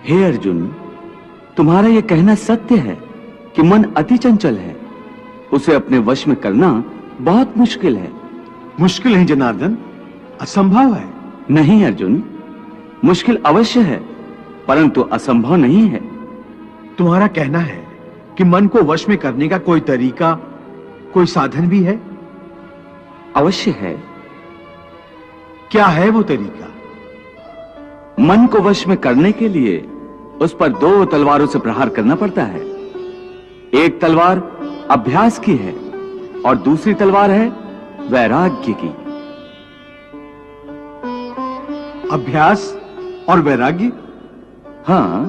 हे अर्जुन, तुम्हारा यह कहना सत्य है कि मन अति चंचल है। उसे अपने वश में करना बहुत मुश्किल है। मुश्किल है जनार्दन, असंभव है। नहीं अर्जुन, मुश्किल अवश्य है, परंतु असंभव नहीं है। तुम्हारा कहना है कि मन को वश में करने का कोई तरीका, कोई साधन भी है? अवश्य है। क्या है वो तरीका? मन को वश में करने के लिए उस पर 2 तलवारों से प्रहार करना पड़ता है। एक तलवार अभ्यास की है और दूसरी तलवार है वैराग्य की। अभ्यास और वैराग्य? हां,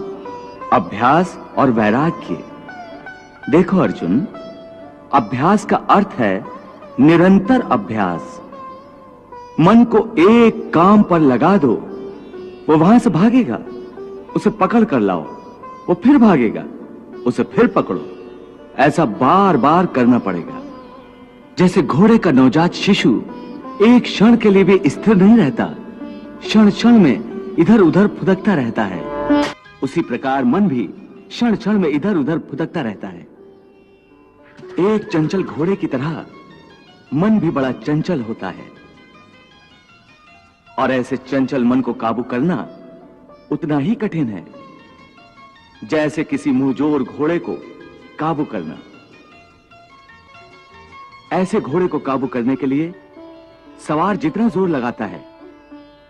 अभ्यास और वैराग्य। देखो अर्जुन, अभ्यास का अर्थ है निरंतर अभ्यास। मन को एक काम पर लगा दो, वो वहां से भागेगा, उसे पकड़ कर लाओ, वो फिर भागेगा, उसे फिर पकड़ो। ऐसा बार बार करना पड़ेगा। जैसे घोड़े का नवजात शिशु एक क्षण के लिए भी स्थिर नहीं रहता, क्षण क्षण में इधर उधर फुदकता रहता है, उसी प्रकार मन भी क्षण क्षण में इधर उधर फुदकता रहता है। एक चंचल घोड़े की तरह मन भी बड़ा चंचल होता है, और ऐसे चंचल मन को काबू करना उतना ही कठिन है जैसे किसी मुंहजोर घोड़े को काबू करना। ऐसे घोड़े को काबू करने के लिए सवार जितना जोर लगाता है,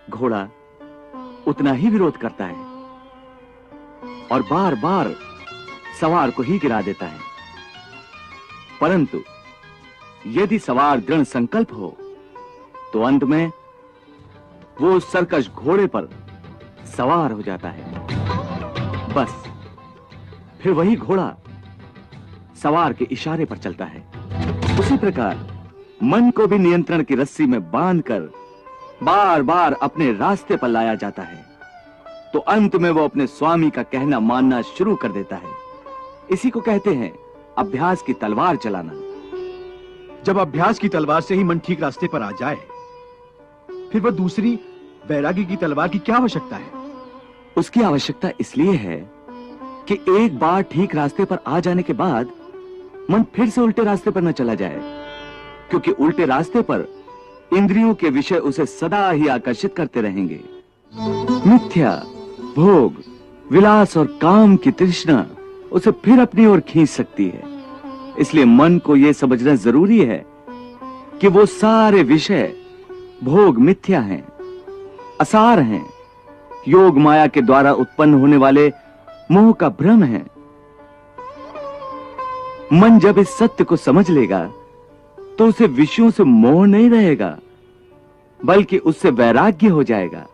घोड़ा उतना ही विरोध करता है और बार बार सवार को ही गिरा देता है। परंतु यदि सवार दृढ़ संकल्प हो तो अंत में वो सरकश घोड़े पर सवार हो जाता है। बस फिर वही घोड़ा सवार के इशारे पर चलता है। उसी प्रकार मन को भी नियंत्रण की रस्सी में बांधकर बार बार अपने रास्ते पर लाया जाता है, तो अंत में वो अपने स्वामी का कहना मानना शुरू कर देता है। इसी को कहते हैं अभ्यास की तलवार चलाना। जब अभ्यास की तलवार से ही मन ठीक रास्ते पर आ जाए, फिर वह दूसरी वैराग्य की तलवार की क्या आवश्यकता है? उसकी आवश्यकता इसलिए है कि एक बार ठीक रास्ते पर आ जाने के बाद मन फिर से उल्टे रास्ते पर न चला जाए, क्योंकि उल्टे रास्ते पर इंद्रियों के विषय उसे सदा ही आकर्षित करते रहेंगे। मिथ्या, भोग, विलास और काम की तृष्णा उसे फिर अपनी ओर खींच सकती है। इसलिए मन को यह समझना जरूरी है कि वो सारे विषय भोग मिथ्या हैं, असार हैं, योग माया के द्वारा उत्पन्न होने वाले मोह का भ्रम है। मन जब इस सत्य को समझ लेगा तो उसे विषयों से मोह नहीं रहेगा, बल्कि उससे वैराग्य हो जाएगा।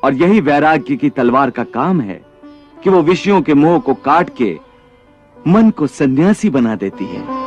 और यही वैराग्य की तलवार का काम है कि वो विषयों के मोह को काट के मन को सन्यासी बना देती है।